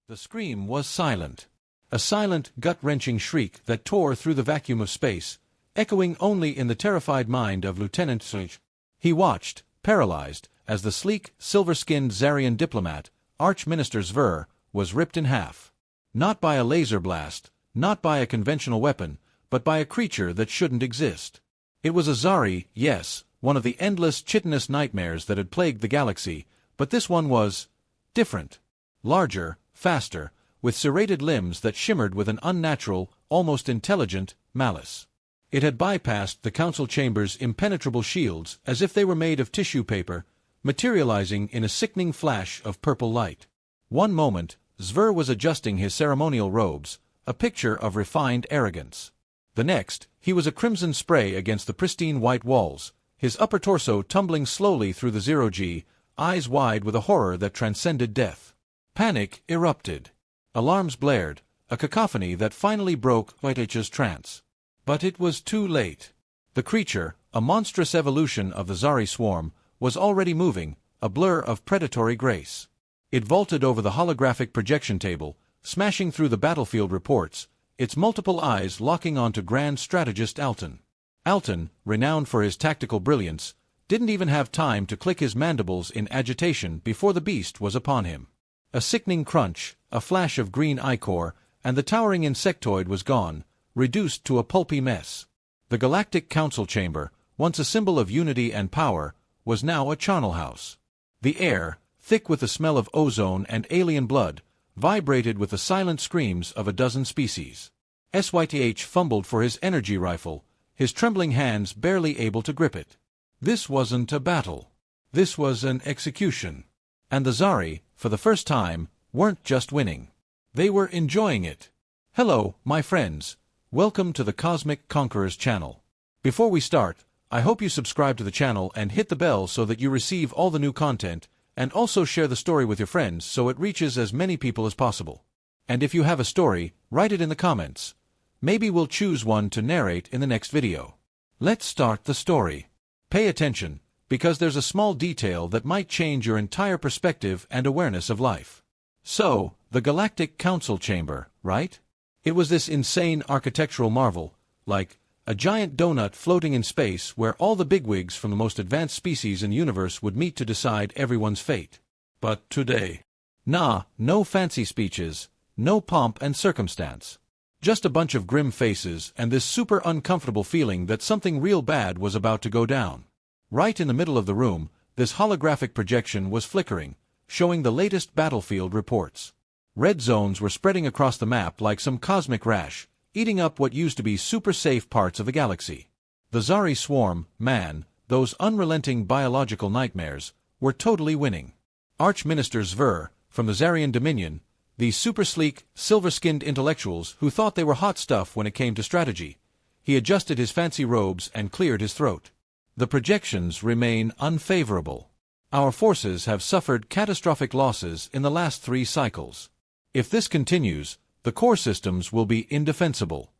The scream was silent. A silent, gut-wrenching shriek that tore through the vacuum of space, echoing only in the terrified mind of Lieutenant Sage. He watched, paralyzed, as the sleek, silver-skinned Zarian diplomat, Archminister Zvir, was ripped in half. Not by a laser blast, not by a conventional weapon, but by a creature that shouldn't exist. It was a Zari, yes, one of the endless chitinous nightmares that had plagued the galaxy, but this one was different. Larger, faster, with serrated limbs that shimmered with an unnatural, almost intelligent, malice. It had bypassed the council chamber's impenetrable shields as if they were made of tissue paper, materializing in a sickening flash of purple light. One moment, Zvir was adjusting his ceremonial robes, a picture of refined arrogance. The next, he was a crimson spray against the pristine white walls, his upper torso tumbling slowly through the zero-G, eyes wide with a horror that transcended death. Panic erupted. Alarms blared, a cacophony that finally broke White's trance. But it was too late. The creature, a monstrous evolution of the Zari swarm, was already moving, a blur of predatory grace. It vaulted over the holographic projection table, smashing through the battlefield reports, its multiple eyes locking onto Grand Strategist Alton. Alton, renowned for his tactical brilliance, didn't even have time to click his mandibles in agitation before the beast was upon him. A sickening crunch, a flash of green ichor, and the towering insectoid was gone, reduced to a pulpy mess. The Galactic Council chamber, once a symbol of unity and power, was now a charnel house. The air, thick with the smell of ozone and alien blood, vibrated with the silent screams of a dozen species. Syth fumbled for his energy rifle, his trembling hands barely able to grip it. This wasn't a battle. This was an execution. And the Zari, for the first time, weren't just winning. They were enjoying it. Hello, my friends. Welcome to the Cosmic Conquerors channel. Before we start, I hope you subscribe to the channel and hit the bell so that you receive all the new content, and also share the story with your friends so it reaches as many people as possible. And if you have a story, write it in the comments. Maybe we'll choose one to narrate in the next video. Let's start the story. Pay attention, because there's a small detail that might change your entire perspective and awareness of life. So, the Galactic Council chamber, right? It was this insane architectural marvel, like a giant donut floating in space where all the bigwigs from the most advanced species in the universe would meet to decide everyone's fate. But today, no fancy speeches, no pomp and circumstance. Just a bunch of grim faces and this super uncomfortable feeling that something real bad was about to go down. Right in the middle of the room, this holographic projection was flickering, showing the latest battlefield reports. Red zones were spreading across the map like some cosmic rash, eating up what used to be super-safe parts of the galaxy. The Zari swarm, man, those unrelenting biological nightmares, were totally winning. Archminister Zvir, from the Zarian Dominion, these super-sleek, silver-skinned intellectuals who thought they were hot stuff when it came to strategy. He adjusted his fancy robes and cleared his throat. The projections remain unfavorable. Our forces have suffered catastrophic losses in the last 3 cycles. If this continues, the core systems will be indefensible.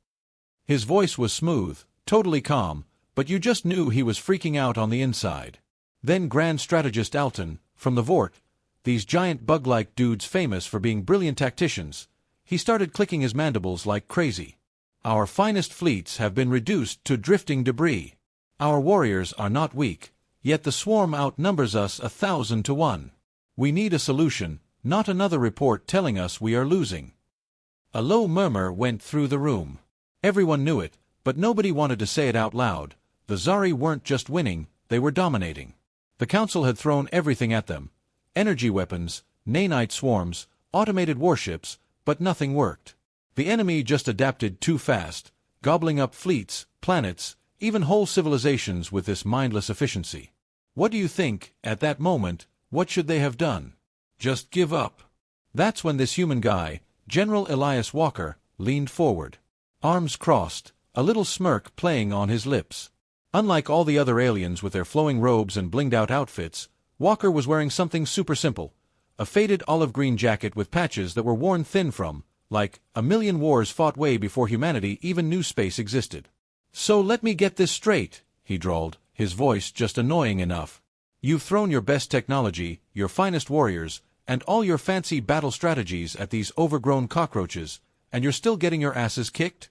His voice was smooth, totally calm, but you just knew he was freaking out on the inside. Then Grand Strategist Alton, from the Vort, these giant bug-like dudes famous for being brilliant tacticians, he started clicking his mandibles like crazy. Our finest fleets have been reduced to drifting debris. Our warriors are not weak, yet the swarm outnumbers us 1,000 to 1. We need a solution, not another report telling us we are losing. A low murmur went through the room. Everyone knew it, but nobody wanted to say it out loud. The Zari weren't just winning, they were dominating. The Council had thrown everything at them. Energy weapons, nanite swarms, automated warships, but nothing worked. The enemy just adapted too fast, gobbling up fleets, planets, even whole civilizations with this mindless efficiency. What do you think, at that moment, what should they have done? Just give up. That's when this human guy, General Elias Walker, leaned forward. Arms crossed, a little smirk playing on his lips. Unlike all the other aliens with their flowing robes and blinged-out outfits, Walker was wearing something super simple, a faded olive-green jacket with patches that were worn thin from, like, a million wars fought way before humanity even knew space existed. So let me get this straight, he drawled, his voice just annoying enough. You've thrown your best technology, your finest warriors, And all your fancy battle strategies at these overgrown cockroaches, and you're still getting your asses kicked?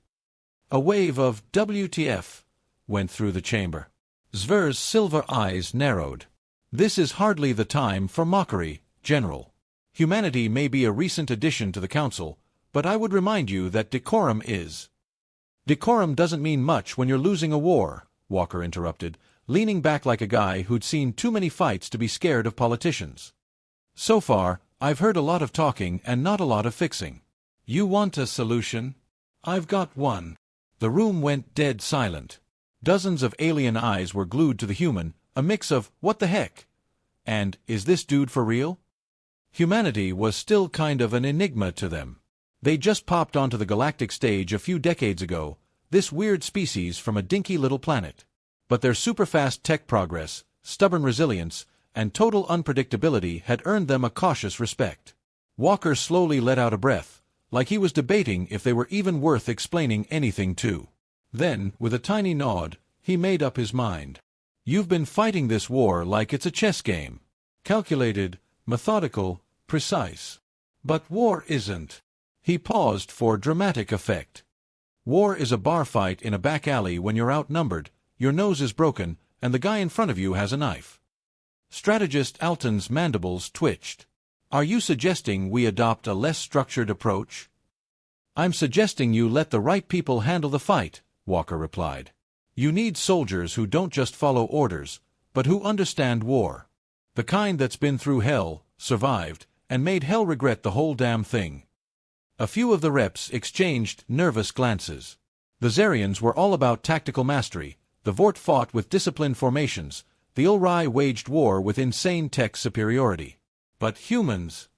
A wave of WTF went through the chamber. Zver's silver eyes narrowed. This is hardly the time for mockery, General. Humanity may be a recent addition to the Council, but I would remind you that decorum is. Decorum doesn't mean much when you're losing a war, Walker interrupted, leaning back like a guy who'd seen too many fights to be scared of politicians. So far, I've heard a lot of talking and not a lot of fixing. You want a solution? I've got one. The room went dead silent. Dozens of alien eyes were glued to the human, a mix of, what the heck? And, is this dude for real? Humanity was still kind of an enigma to them. They just popped onto the galactic stage a few decades ago, this weird species from a dinky little planet. But their super-fast tech progress, stubborn resilience, and total unpredictability had earned them a cautious respect. Walker slowly let out a breath, like he was debating if they were even worth explaining anything to. Then, with a tiny nod, he made up his mind. You've been fighting this war like it's a chess game. Calculated, methodical, precise. But war isn't. He paused for dramatic effect. War is a bar fight in a back alley when you're outnumbered, your nose is broken, and the guy in front of you has a knife. Strategist Alton's mandibles twitched. Are you suggesting we adopt a less structured approach? I'm suggesting you let the right people handle the fight, Walker replied. You need soldiers who don't just follow orders, but who understand war. The kind that's been through hell, survived, and made hell regret the whole damn thing. A few of the reps exchanged nervous glances. The Zarians were all about tactical mastery, the Vort fought with disciplined formations, the Ulrai waged war with insane tech superiority. But humans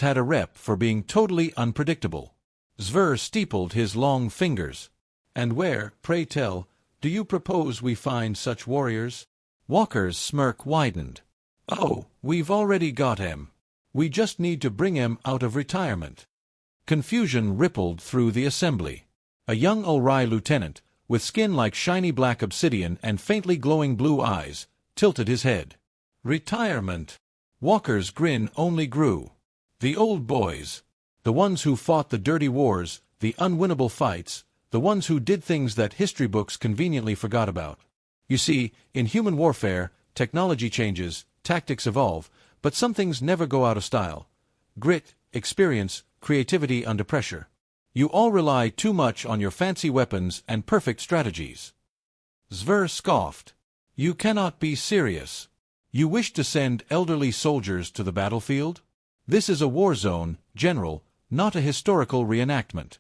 had a rep for being totally unpredictable. Zver steepled his long fingers. And where, pray tell, do you propose we find such warriors? Walker's smirk widened. Oh, we've already got him. We just need to bring him out of retirement. Confusion rippled through the assembly. A young Ulrai lieutenant, with skin like shiny black obsidian and faintly glowing blue eyes, tilted his head. Retirement? Walker's grin only grew. The old boys. The ones who fought the dirty wars, the unwinnable fights, the ones who did things that history books conveniently forgot about. You see, in human warfare, technology changes, tactics evolve, but some things never go out of style. Grit, experience, creativity under pressure. You all rely too much on your fancy weapons and perfect strategies. Zver scoffed. You cannot be serious. You wish to send elderly soldiers to the battlefield? This is a war zone, General, not a historical reenactment.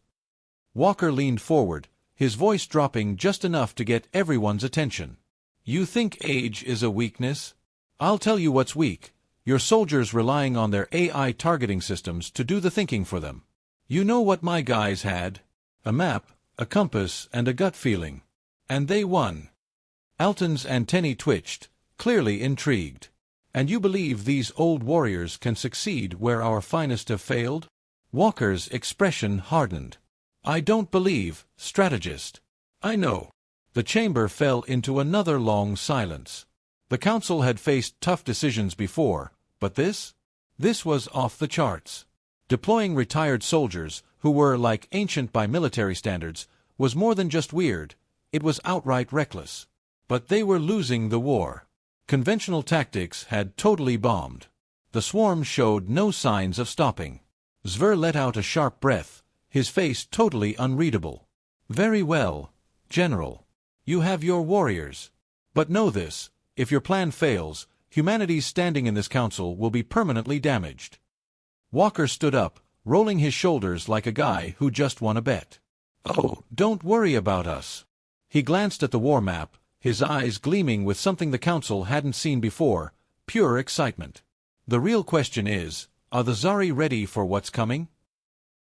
Walker leaned forward, his voice dropping just enough to get everyone's attention. You think age is a weakness? I'll tell you what's weak. Your soldiers relying on their AI targeting systems to do the thinking for them. You know what my guys had? A map, a compass, and a gut feeling. And they won. Alton's antennae twitched, clearly intrigued. And you believe these old warriors can succeed where our finest have failed? Walker's expression hardened. I don't believe, strategist. I know. The chamber fell into another long silence. The council had faced tough decisions before, but this? This was off the charts. Deploying retired soldiers, who were like ancient by military standards, was more than just weird, it was outright reckless. But they were losing the war. Conventional tactics had totally bombed. The swarm showed no signs of stopping. Zver let out a sharp breath, his face totally unreadable. Very well, General. You have your warriors. But know this, if your plan fails, humanity's standing in this council will be permanently damaged. Walker stood up, rolling his shoulders like a guy who just won a bet. Oh, don't worry about us. He glanced at the war map, his eyes gleaming with something the council hadn't seen before, pure excitement. The real question is, are the Zari ready for what's coming?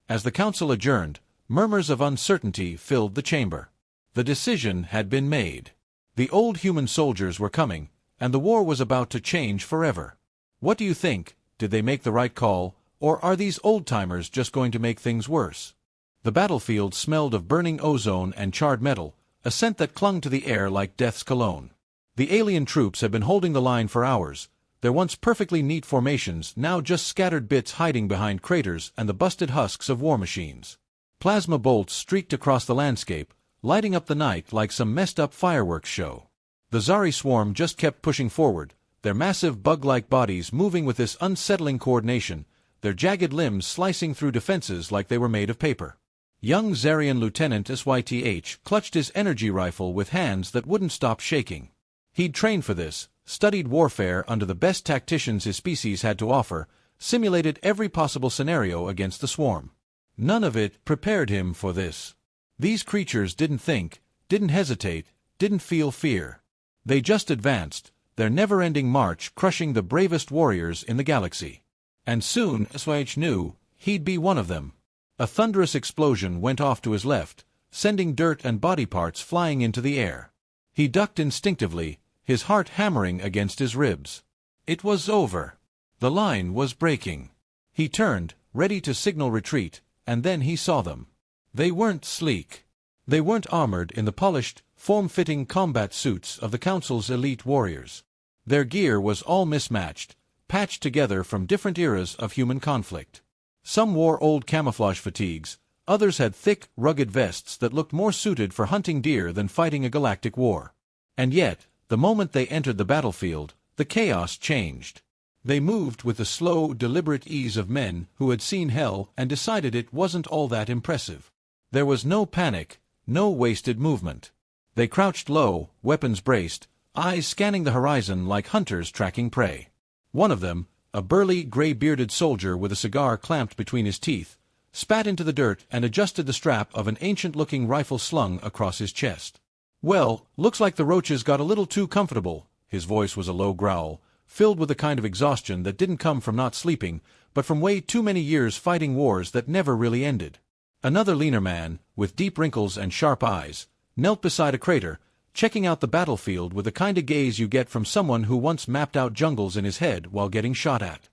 As the council adjourned, murmurs of uncertainty filled the chamber. The decision had been made. The old human soldiers were coming, and the war was about to change forever. What do you think? Did they make the right call, or are these old-timers just going to make things worse? The battlefield smelled of burning ozone and charred metal, a scent that clung to the air like death's cologne. The alien troops had been holding the line for hours, their once perfectly neat formations now just scattered bits hiding behind craters and the busted husks of war machines. Plasma bolts streaked across the landscape, lighting up the night like some messed-up fireworks show. The Zarcathy Swarm just kept pushing forward, their massive bug-like bodies moving with this unsettling coordination, their jagged limbs slicing through defenses like they were made of paper. Young Zarian Lieutenant Syth clutched his energy rifle with hands that wouldn't stop shaking. He'd trained for this, studied warfare under the best tacticians his species had to offer, simulated every possible scenario against the swarm. None of it prepared him for this. These creatures didn't think, didn't hesitate, didn't feel fear. They just advanced, their never-ending march crushing the bravest warriors in the galaxy. And soon Syth knew he'd be one of them. A thunderous explosion went off to his left, sending dirt and body parts flying into the air. He ducked instinctively, his heart hammering against his ribs. It was over. The line was breaking. He turned, ready to signal retreat, and then he saw them. They weren't sleek. They weren't armored in the polished, form-fitting combat suits of the Council's elite warriors. Their gear was all mismatched, patched together from different eras of human conflict. Some wore old camouflage fatigues, others had thick, rugged vests that looked more suited for hunting deer than fighting a galactic war. And yet, the moment they entered the battlefield, the chaos changed. They moved with the slow, deliberate ease of men who had seen hell and decided it wasn't all that impressive. There was no panic, no wasted movement. They crouched low, weapons braced, eyes scanning the horizon like hunters tracking prey. One of them, a burly, gray-bearded soldier with a cigar clamped between his teeth, spat into the dirt and adjusted the strap of an ancient-looking rifle slung across his chest. "Well, looks like the roaches got a little too comfortable." His voice was a low growl, filled with a kind of exhaustion that didn't come from not sleeping, but from way too many years fighting wars that never really ended. Another leaner man, with deep wrinkles and sharp eyes, knelt beside a crater, checking out the battlefield with the kind of gaze you get from someone who once mapped out jungles in his head while getting shot at.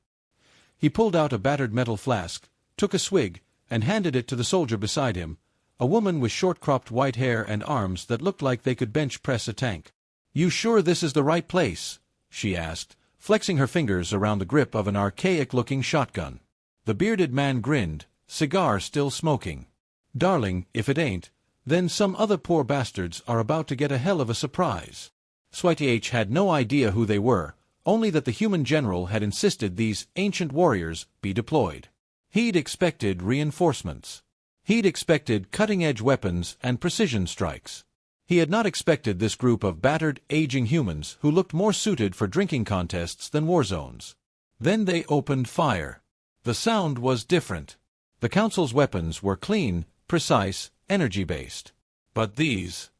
He pulled out a battered metal flask, took a swig, and handed it to the soldier beside him, a woman with short-cropped white hair and arms that looked like they could bench-press a tank. "You sure this is the right place?" she asked, flexing her fingers around the grip of an archaic-looking shotgun. The bearded man grinned, cigar still smoking. "Darling, if it ain't, then some other poor bastards are about to get a hell of a surprise." Syth had no idea who they were, only that the human general had insisted these ancient warriors be deployed. He'd expected reinforcements. He'd expected cutting-edge weapons and precision strikes. He had not expected this group of battered, aging humans who looked more suited for drinking contests than war zones. Then they opened fire. The sound was different. The Council's weapons were clean, precise, energy-based. But these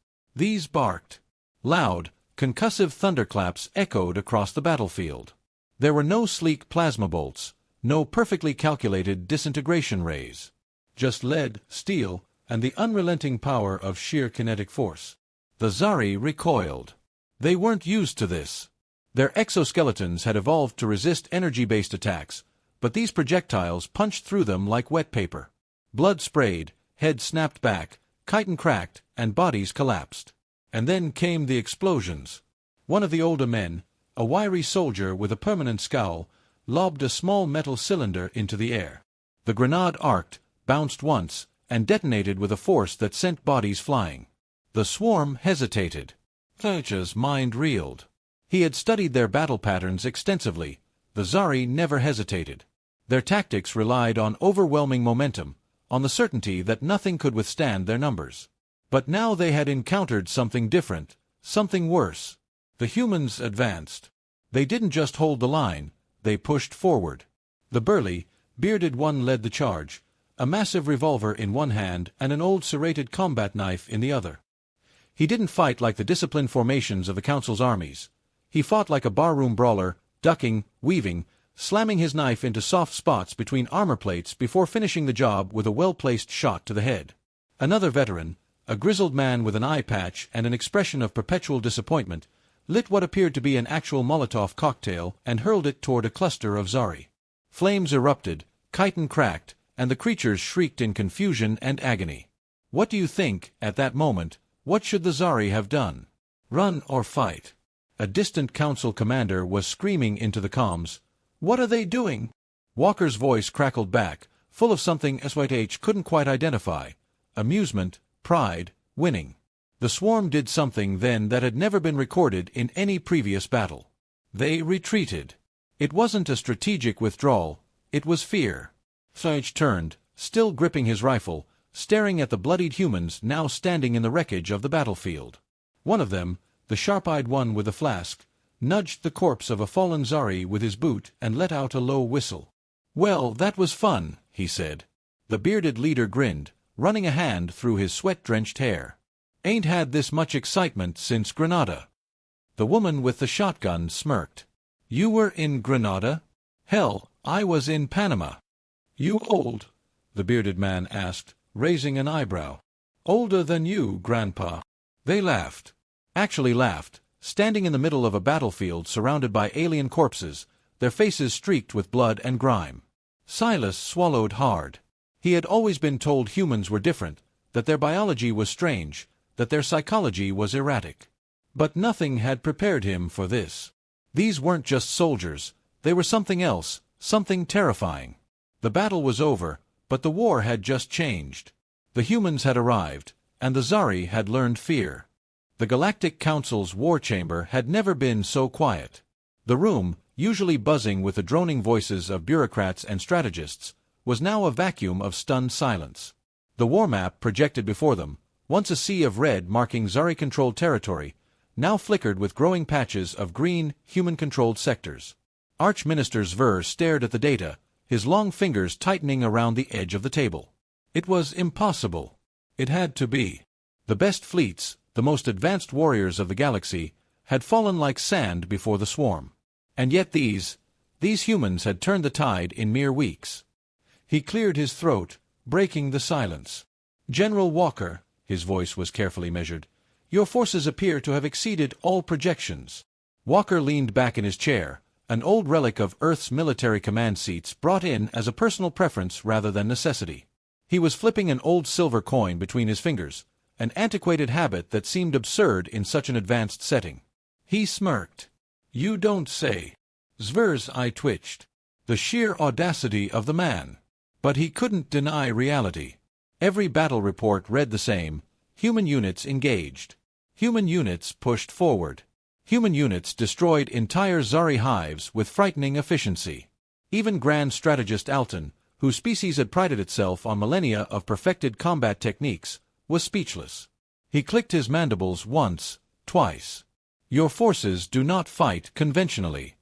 barked. Loud, concussive thunderclaps echoed across the battlefield. There were no sleek plasma bolts, no perfectly calculated disintegration rays. Just lead, steel, and the unrelenting power of sheer kinetic force. The Zarcathy recoiled. They weren't used to this. Their exoskeletons had evolved to resist energy-based attacks, but these projectiles punched through them like wet paper. Blood sprayed, heads snapped back, chitin cracked, and bodies collapsed. And then came the explosions. One of the older men, a wiry soldier with a permanent scowl, lobbed a small metal cylinder into the air. The grenade arced, bounced once, and detonated with a force that sent bodies flying. The swarm hesitated. Syth's mind reeled. He had studied their battle patterns extensively. The Zarcathy never hesitated. Their tactics relied on overwhelming momentum, on the certainty that nothing could withstand their numbers. But now they had encountered something different, something worse. The humans advanced. They didn't just hold the line, they pushed forward. The burly, bearded one led the charge, a massive revolver in one hand and an old serrated combat knife in the other. He didn't fight like the disciplined formations of the Council's armies. He fought like a barroom brawler, ducking, weaving, slamming his knife into soft spots between armor plates before finishing the job with a well-placed shot to the head. Another veteran, a grizzled man with an eye patch and an expression of perpetual disappointment, lit what appeared to be an actual Molotov cocktail and hurled it toward a cluster of Zarcathy. Flames erupted, chitin cracked, and the creatures shrieked in confusion and agony. What do you think, at that moment, what should the Zarcathy have done? Run or fight? A distant council commander was screaming into the comms. "What are they doing?" Walker's voice crackled back, full of something SYH couldn't quite identify. Amusement, pride, winning. The swarm did something then that had never been recorded in any previous battle. They retreated. It wasn't a strategic withdrawal, it was fear. SYH turned, still gripping his rifle, staring at the bloodied humans now standing in the wreckage of the battlefield. One of them, the sharp-eyed one with the flask, nudged the corpse of a fallen Zari with his boot and let out a low whistle. "Well, that was fun," he said. The bearded leader grinned, running a hand through his sweat-drenched hair. "Ain't had this much excitement since Grenada." The woman with the shotgun smirked. "You were in Grenada? Hell, I was in Panama." "You old?" the bearded man asked, raising an eyebrow. "Older than you, Grandpa." They laughed. Actually laughed, standing in the middle of a battlefield surrounded by alien corpses, their faces streaked with blood and grime. Silas swallowed hard. He had always been told humans were different, that their biology was strange, that their psychology was erratic. But nothing had prepared him for this. These weren't just soldiers, they were something else, something terrifying. The battle was over, but the war had just changed. The humans had arrived, and the Zari had learned fear. The Galactic Council's war chamber had never been so quiet. The room, usually buzzing with the droning voices of bureaucrats and strategists, was now a vacuum of stunned silence. The war map projected before them, once a sea of red marking Zari-controlled territory, now flickered with growing patches of green, human-controlled sectors. Archminister Zvir stared at the data, his long fingers tightening around the edge of the table. It was impossible. It had to be. The best fleets, the most advanced warriors of the galaxy, had fallen like sand before the swarm. And yet these humans had turned the tide in mere weeks. He cleared his throat, breaking the silence. "General Walker," his voice was carefully measured, "your forces appear to have exceeded all projections." Walker leaned back in his chair, an old relic of Earth's military command seats brought in as a personal preference rather than necessity. He was flipping an old silver coin between his fingers, an antiquated habit that seemed absurd in such an advanced setting. He smirked. "You don't say." Zvir's eye twitched. The sheer audacity of the man. But he couldn't deny reality. Every battle report read the same: human units engaged. Human units pushed forward. Human units destroyed entire Zari hives with frightening efficiency. Even Grand Strategist Alton, whose species had prided itself on millennia of perfected combat techniques, was speechless. He clicked his mandibles once, twice. "Your forces do not fight conventionally."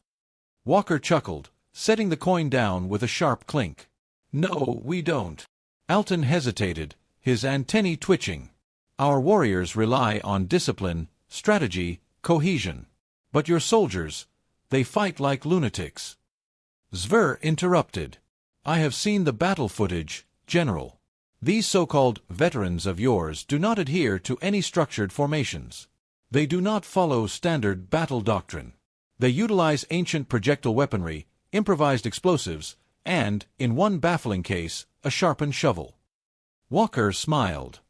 Walker chuckled, setting the coin down with a sharp clink. "No, we don't." Alton hesitated, his antennae twitching. "Our warriors rely on discipline, strategy, cohesion. But your soldiers, they fight like lunatics." Zvir interrupted. "I have seen the battle footage, General. These so-called veterans of yours do not adhere to any structured formations. They do not follow standard battle doctrine. They utilize ancient projectile weaponry, improvised explosives, and, in one baffling case, a sharpened shovel." Walker smiled.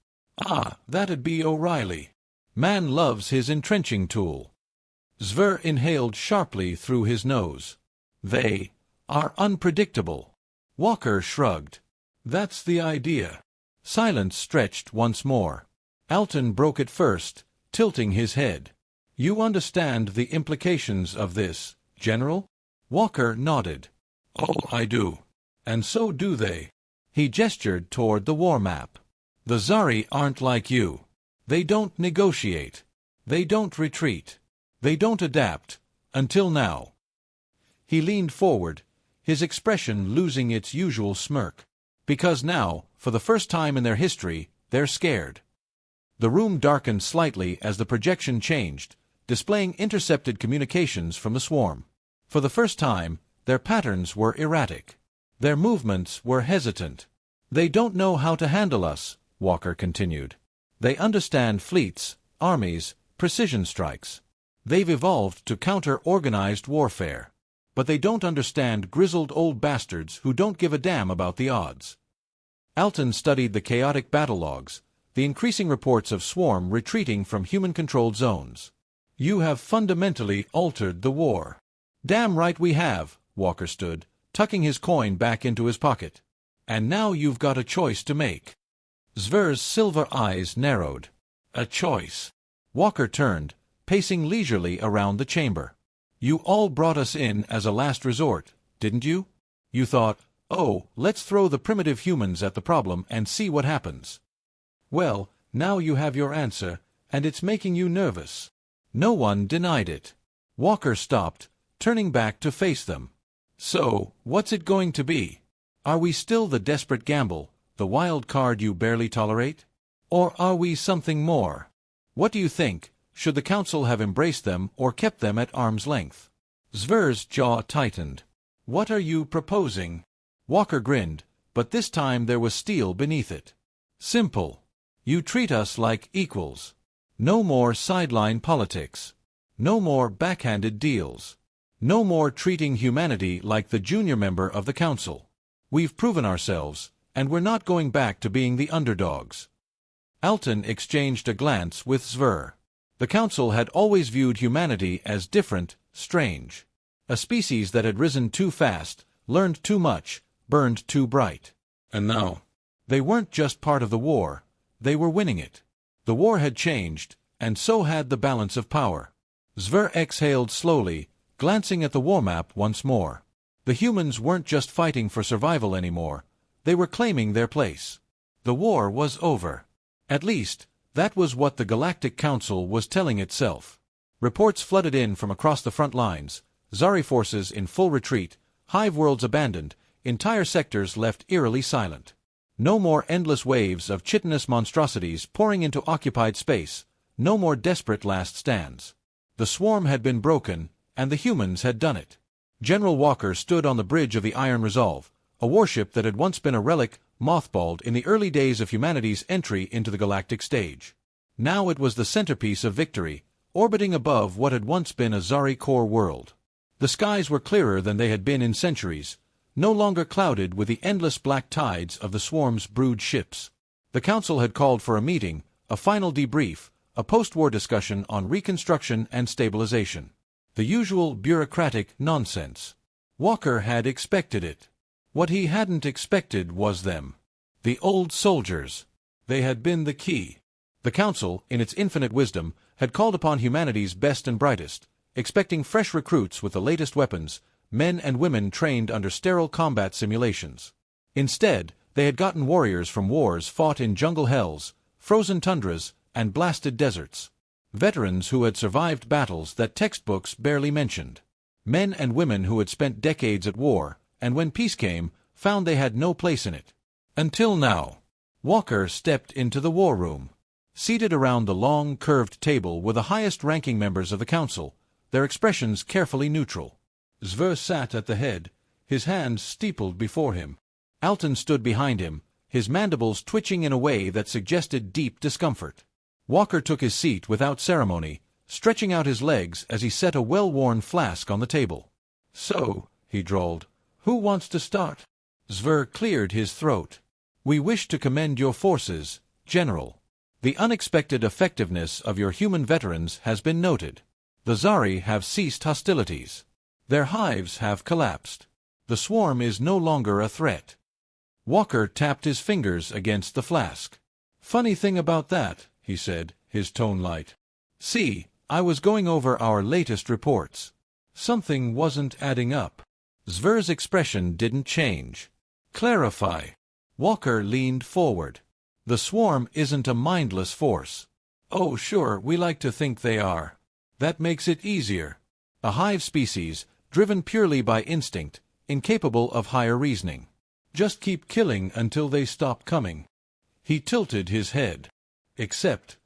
"Ah, that'd be O'Reilly. Man loves his entrenching tool." Zvir inhaled sharply through his nose. "They are unpredictable." Walker shrugged. "That's the idea." Silence stretched once more. Alton broke it first, tilting his head. "You understand the implications of this, General?" Walker nodded. "Oh, I do. And so do they." He gestured toward the war map. "The Zari aren't like you. They don't negotiate. They don't retreat. They don't adapt, until now." He leaned forward, his expression losing its usual smirk. "Because now, for the first time in their history, they're scared." The room darkened slightly as the projection changed, displaying intercepted communications from the swarm. For the first time, their patterns were erratic. Their movements were hesitant. "They don't know how to handle us," Walker continued. "They understand fleets, armies, precision strikes. They've evolved to counter organized warfare. But they don't understand grizzled old bastards who don't give a damn about the odds." Alton studied the chaotic battle logs, the increasing reports of swarm retreating from human-controlled zones. You have fundamentally altered the war. Damn right we have, Walker stood, tucking his coin back into his pocket. And now you've got a choice to make. Zver's silver eyes narrowed. A choice. Walker turned, pacing leisurely around the chamber. You all brought us in as a last resort, didn't you? You thought, oh, let's throw the primitive humans at the problem and see what happens. Well, now you have your answer, and it's making you nervous. No one denied it. Walker stopped, turning back to face them. So, what's it going to be? Are we still the desperate gamble, the wild card you barely tolerate? Or are we something more? What do you think? Should the Council have embraced them or kept them at arm's length? Zver's jaw tightened. What are you proposing? Walker grinned, but this time there was steel beneath it. Simple. You treat us like equals. No more sideline politics. No more backhanded deals. No more treating humanity like the junior member of the Council. We've proven ourselves, and we're not going back to being the underdogs. Alton exchanged a glance with Zver. The Council had always viewed humanity as different, strange. A species that had risen too fast, learned too much, burned too bright. And now, they weren't just part of the war, they were winning it. The war had changed, and so had the balance of power. Zver exhaled slowly, glancing at the war map once more. The humans weren't just fighting for survival anymore, they were claiming their place. The war was over. At least, that was what the Galactic Council was telling itself. Reports flooded in from across the front lines, Zari forces in full retreat, hive worlds abandoned, entire sectors left eerily silent. No more endless waves of chitinous monstrosities pouring into occupied space, no more desperate last stands. The swarm had been broken, and the humans had done it. General Walker stood on the bridge of the Iron Resolve, a warship that had once been a relic, mothballed in the early days of humanity's entry into the galactic stage. Now it was the centerpiece of victory, orbiting above what had once been a Zari core world. The skies were clearer than they had been in centuries, no longer clouded with the endless black tides of the swarm's brood ships. The Council had called for a meeting, a final debrief, a post-war discussion on reconstruction and stabilization. The usual bureaucratic nonsense. Walker had expected it. What he hadn't expected was them. The old soldiers. They had been the key. The Council, in its infinite wisdom, had called upon humanity's best and brightest, expecting fresh recruits with the latest weapons, men and women trained under sterile combat simulations. Instead, they had gotten warriors from wars fought in jungle hells, frozen tundras, and blasted deserts. Veterans who had survived battles that textbooks barely mentioned. Men and women who had spent decades at war, and when peace came, found they had no place in it. Until now. Walker stepped into the war room. Seated around the long, curved table were the highest-ranking members of the Council, their expressions carefully neutral. Zver sat at the head, his hands steepled before him. Alton stood behind him, his mandibles twitching in a way that suggested deep discomfort. Walker took his seat without ceremony, stretching out his legs as he set a well-worn flask on the table. So, he drawled, who wants to start? Zver cleared his throat. We wish to commend your forces, General. The unexpected effectiveness of your human veterans has been noted. The Zari have ceased hostilities. Their hives have collapsed. The swarm is no longer a threat. Walker tapped his fingers against the flask. Funny thing about that, he said, his tone light. See, I was going over our latest reports. Something wasn't adding up. Zver's expression didn't change. Clarify. Walker leaned forward. The swarm isn't a mindless force. Oh, sure, we like to think they are. That makes it easier. A hive species, driven purely by instinct, incapable of higher reasoning. Just keep killing until they stop coming. He tilted his head. Except,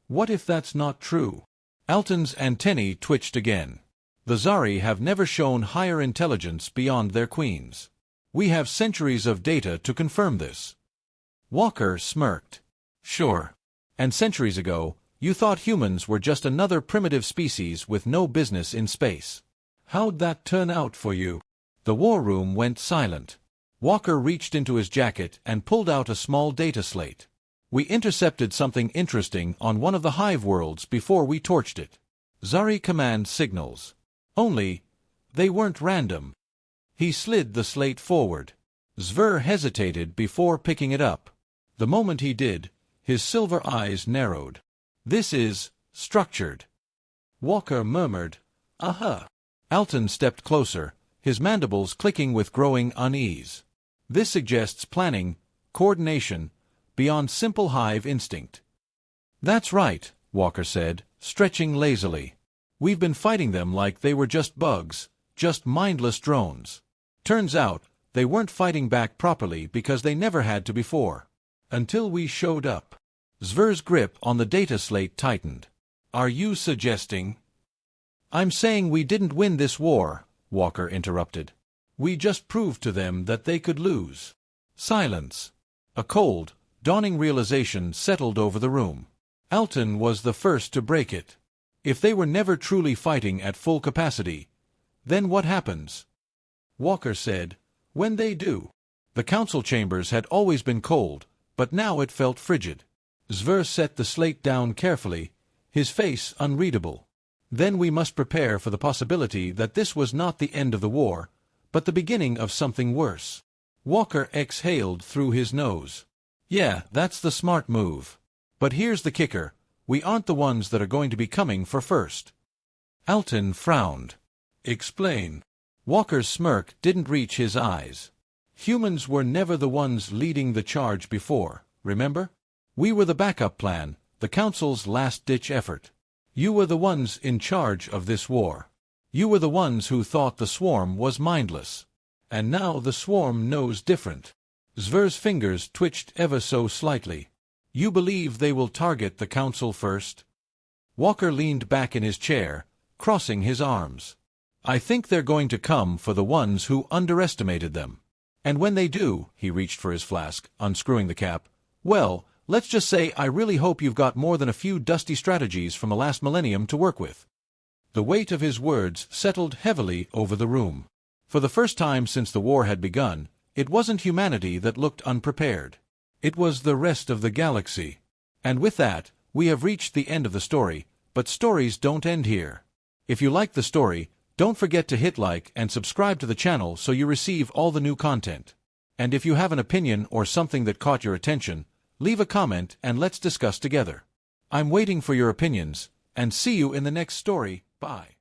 what if that's not true? Alton's antennae twitched again. The Zari have never shown higher intelligence beyond their queens. We have centuries of data to confirm this. Walker smirked. Sure. And centuries ago, you thought humans were just another primitive species with no business in space. How'd that turn out for you? The war room went silent. Walker reached into his jacket and pulled out a small data slate. We intercepted something interesting on one of the hive worlds before we torched it. Zari command signals. Only, they weren't random. He slid the slate forward. Zvir hesitated before picking it up. The moment he did, his silver eyes narrowed. This is structured. Walker murmured, "Aha." Alton stepped closer, his mandibles clicking with growing unease. This suggests planning, coordination, beyond simple hive instinct. "That's right," Walker said, stretching lazily. "We've been fighting them like they were just bugs, just mindless drones. Turns out, they weren't fighting back properly because they never had to before. Until we showed up." Zvir's grip on the data slate tightened. "Are you suggesting—" "I'm saying we didn't win this war," Walker interrupted. "We just proved to them that they could lose." Silence. A cold, dawning realization settled over the room. Alton was the first to break it. If they were never truly fighting at full capacity, then what happens? Walker said, "When they do." The council chambers had always been cold, but now it felt frigid. Zvir set the slate down carefully, his face unreadable. "Then we must prepare for the possibility that this was not the end of the war, but the beginning of something worse." Walker exhaled through his nose. "Yeah, that's the smart move. But here's the kicker. We aren't the ones that are going to be coming for first." Alton frowned. "Explain." Walker's smirk didn't reach his eyes. "Humans were never the ones leading the charge before, remember? We were the backup plan, the Council's last-ditch effort. You were the ones in charge of this war. You were the ones who thought the swarm was mindless. And now the swarm knows different." Zvir's fingers twitched ever so slightly. "You believe they will target the Council first?" Walker leaned back in his chair, crossing his arms. "I think they're going to come for the ones who underestimated them. And when they do," he reached for his flask, unscrewing the cap, "well, let's just say I really hope you've got more than a few dusty strategies from the last millennium to work with." The weight of his words settled heavily over the room. For the first time since the war had begun, it wasn't humanity that looked unprepared. It was the rest of the galaxy. And with that, we have reached the end of the story, but stories don't end here. If you like the story, don't forget to hit like and subscribe to the channel so you receive all the new content. And if you have an opinion or something that caught your attention, leave a comment and let's discuss together. I'm waiting for your opinions, and see you in the next story. Bye.